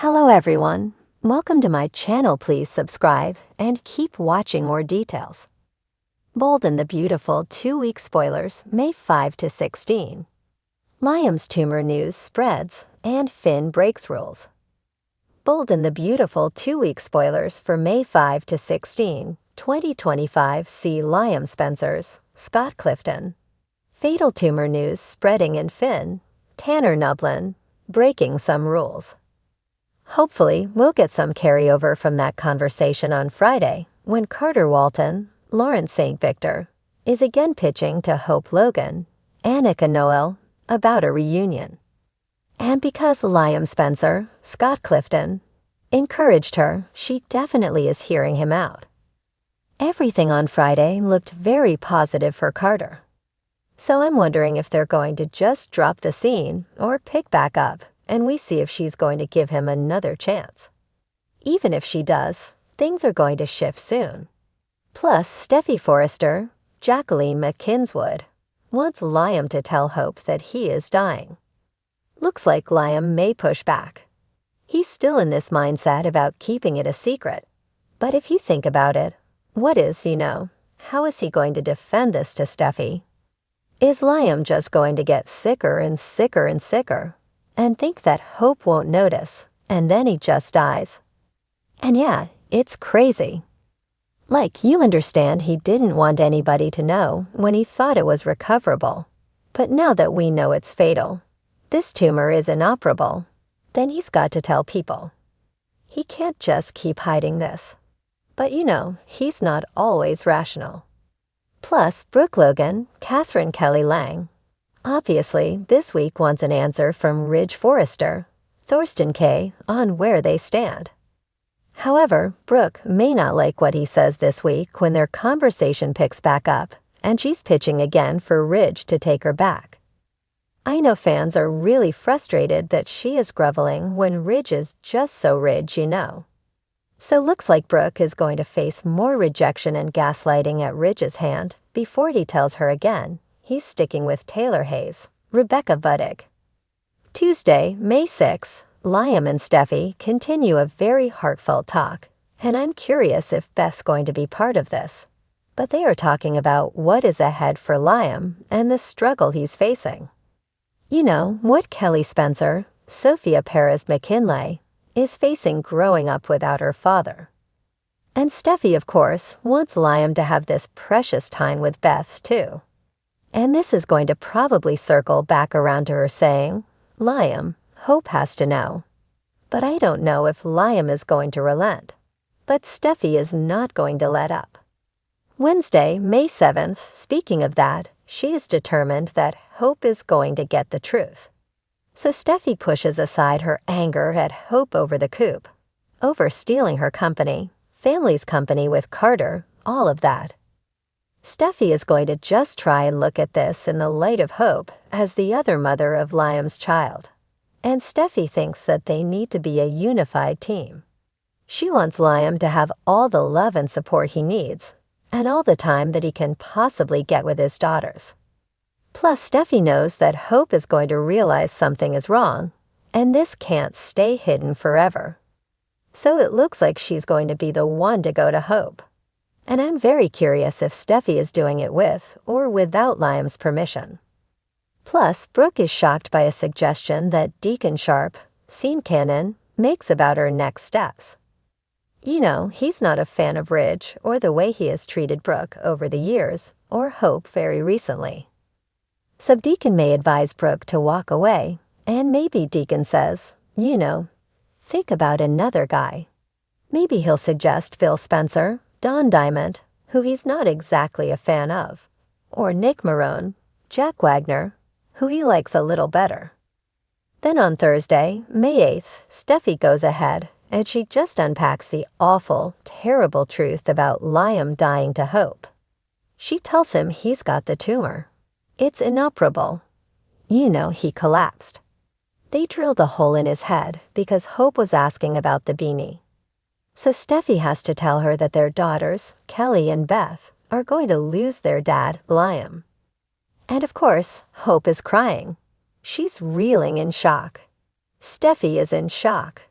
Hello everyone. Welcome to my channel. Please subscribe and keep watching more details. Bold and the Beautiful 2-week spoilers, May 5 to 16. Liam's tumor news spreads and Finn breaks rules. Bold and the Beautiful 2-week spoilers for May 5 to 16, 2025. See Liam Spencer's, Scott Clifton. Fatal tumor news spreading in Finn, Tanner Nublin, breaking some rules. Hopefully, we'll get some carryover from that conversation on Friday, when Carter Walton, Lawrence St. Victor, is again pitching to Hope Logan, Annika Noel, about a reunion. And because Liam Spencer, Scott Clifton, encouraged her, she definitely is hearing him out. Everything on Friday looked very positive for Carter. So I'm wondering if they're going to just drop the scene or pick back up, and we see if she's going to give him another chance. Even if she does, things are going to shift soon. Plus, Steffi Forrester, Jacqueline McKinswood, wants Liam to tell Hope that he is dying. Looks like Liam may push back. He's still in this mindset about keeping it a secret. But if you think about it, what is, how is he going to defend this to Steffi? Is Liam just going to get sicker and sicker and sicker, and think that Hope won't notice, and then he just dies? And yeah, it's crazy. Like, you understand he didn't want anybody to know when he thought it was recoverable. But now that we know it's fatal, this tumor is inoperable, then he's got to tell people. He can't just keep hiding this. But he's not always rational. Plus, Brooke Logan, Catherine Kelly Lang, obviously this week wants an answer from Ridge Forrester, Thorsten Kaye, on where they stand. However, Brooke may not like what he says this week when their conversation picks back up, and she's pitching again for Ridge to take her back. I know fans are really frustrated that she is groveling when Ridge is just so Ridge, So looks like Brooke is going to face more rejection and gaslighting at Ridge's hand before he tells her again he's sticking with Taylor Hayes, Rebecca Buddick. Tuesday, May 6, Liam and Steffi continue a very heartfelt talk, and I'm curious if Beth's going to be part of this. But they are talking about what is ahead for Liam and the struggle he's facing. What Kelly Spencer, Sophia Perez McKinley, is facing growing up without her father. And Steffi, of course, wants Liam to have this precious time with Beth, too. And this is going to probably circle back around to her saying, Liam, Hope has to know. But I don't know if Liam is going to relent. But Steffi is not going to let up. Wednesday, May 7th, speaking of that, she is determined that Hope is going to get the truth. So Steffi pushes aside her anger at Hope over the coup, over stealing her company, family's company with Carter, all of that. Steffi is going to just try and look at this in the light of Hope as the other mother of Liam's child. And Steffi thinks that they need to be a unified team. She wants Liam to have all the love and support he needs, and all the time that he can possibly get with his daughters. Plus, Steffi knows that Hope is going to realize something is wrong, and this can't stay hidden forever. So it looks like she's going to be the one to go to Hope. And I'm very curious if Steffi is doing it with or without Liam's permission. Plus, Brooke is shocked by a suggestion that Deacon Sharp, scene canon, makes about her next steps. He's not a fan of Ridge or the way he has treated Brooke over the years, or Hope very recently. So Deacon may advise Brooke to walk away, and maybe Deacon says, think about another guy. Maybe he'll suggest Phil Spencer, Don Diamond, who he's not exactly a fan of, or Nick Marone, Jack Wagner, who he likes a little better. Then on Thursday, May 8th, Steffi goes ahead, and she just unpacks the awful, terrible truth about Liam dying to Hope. She tells him he's got the tumor. It's inoperable. He collapsed. They drilled a hole in his head because Hope was asking about the beanie. So Steffi has to tell her that their daughters, Kelly and Beth, are going to lose their dad, Liam. And of course, Hope is crying. She's reeling in shock. Steffi is in shock.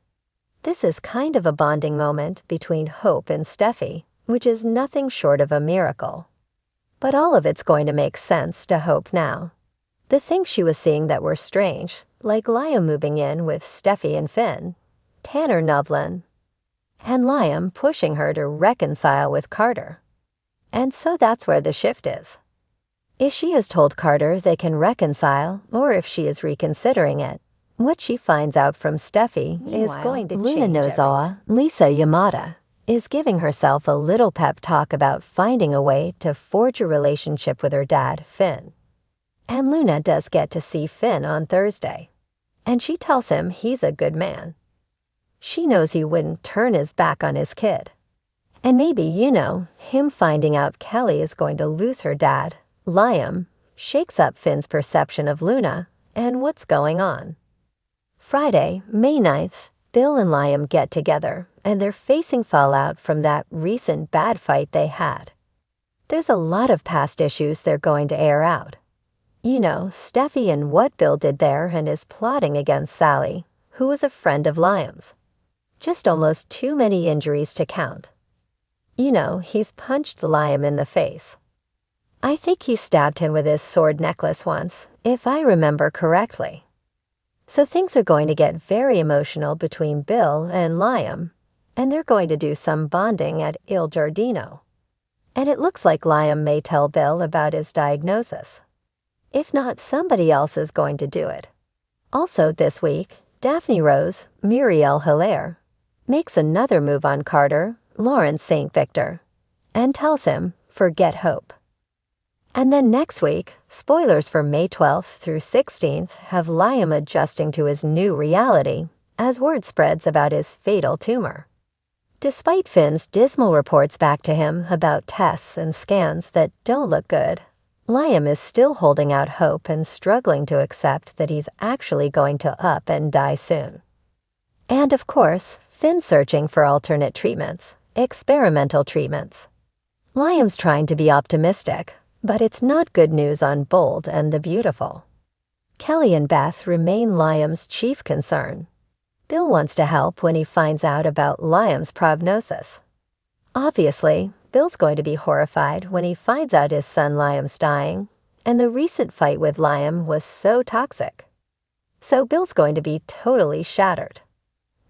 This is kind of a bonding moment between Hope and Steffi, which is nothing short of a miracle. But all of it's going to make sense to Hope now. The things she was seeing that were strange, like Liam moving in with Steffi and Finn, Tanner Novlin, and Liam pushing her to reconcile with Carter. And so that's where the shift is. If she has told Carter they can reconcile, or if she is reconsidering it, what she finds out from Steffi is going to change. Luna Nozawa, Lisa Yamada, is giving herself a little pep talk about finding a way to forge a relationship with her dad, Finn. And Luna does get to see Finn on Thursday, and she tells him he's a good man. She knows he wouldn't turn his back on his kid. And maybe, him finding out Kelly is going to lose her dad, Liam, shakes up Finn's perception of Luna and what's going on. Friday, May 9th, Bill and Liam get together, and they're facing fallout from that recent bad fight they had. There's a lot of past issues they're going to air out. Steffi and what Bill did there and his plotting against Sally, who was a friend of Liam's. Just almost too many injuries to count. He's punched Liam in the face. I think he stabbed him with his sword necklace once, if I remember correctly. So things are going to get very emotional between Bill and Liam, and they're going to do some bonding at Il Giardino. And it looks like Liam may tell Bill about his diagnosis. If not, somebody else is going to do it. Also this week, Daphne Rose, Muriel Hilaire, makes another move on Carter, Lawrence St. Victor, and tells him, forget Hope. And then next week, spoilers for May 12th through 16th have Liam adjusting to his new reality as word spreads about his fatal tumor. Despite Finn's dismal reports back to him about tests and scans that don't look good, Liam is still holding out hope and struggling to accept that he's actually going to up and die soon. And of course, Finn's searching for alternate treatments, experimental treatments. Liam's trying to be optimistic, but it's not good news on Bold and the Beautiful. Kelly and Beth remain Liam's chief concern. Bill wants to help when he finds out about Liam's prognosis. Obviously, Bill's going to be horrified when he finds out his son Liam's dying, and the recent fight with Liam was so toxic. So Bill's going to be totally shattered.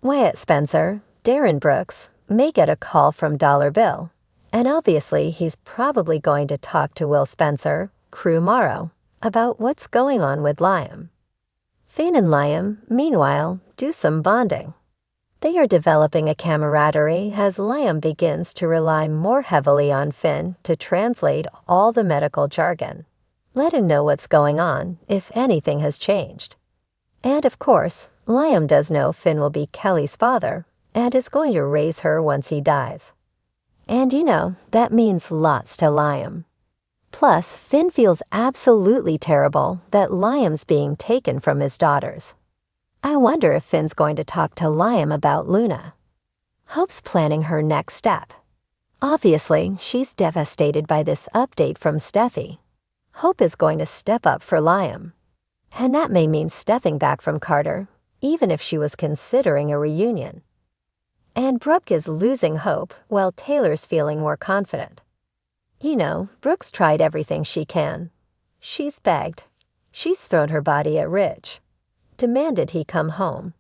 Wyatt Spencer, Darren Brooks, may get a call from Dollar Bill, and obviously he's probably going to talk to Will Spencer, Crew Morrow, about what's going on with Liam. Finn and Liam, meanwhile, do some bonding. They are developing a camaraderie as Liam begins to rely more heavily on Finn to translate all the medical jargon, let him know what's going on if anything has changed. And of course, Liam does know Finn will be Kelly's father and is going to raise her once he dies. And that means lots to Liam. Plus, Finn feels absolutely terrible that Liam's being taken from his daughters. I wonder if Finn's going to talk to Liam about Luna. Hope's planning her next step. Obviously, she's devastated by this update from Steffi. Hope is going to step up for Liam. And that may mean stepping back from Carter, even if she was considering a reunion. And Brooke is losing hope while Taylor's feeling more confident. Brooke's tried everything she can. She's begged. She's thrown her body at Ridge. Demanded he come home.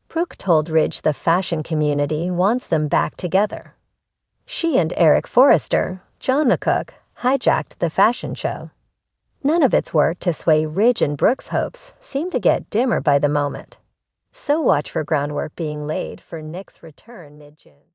Brooke told Ridge the fashion community wants them back together. She and Eric Forrester, John McCook, hijacked the fashion show. None of its work to sway Ridge and Brooke's hopes seemed to get dimmer by the moment. So watch for groundwork being laid for Nick's return mid-June.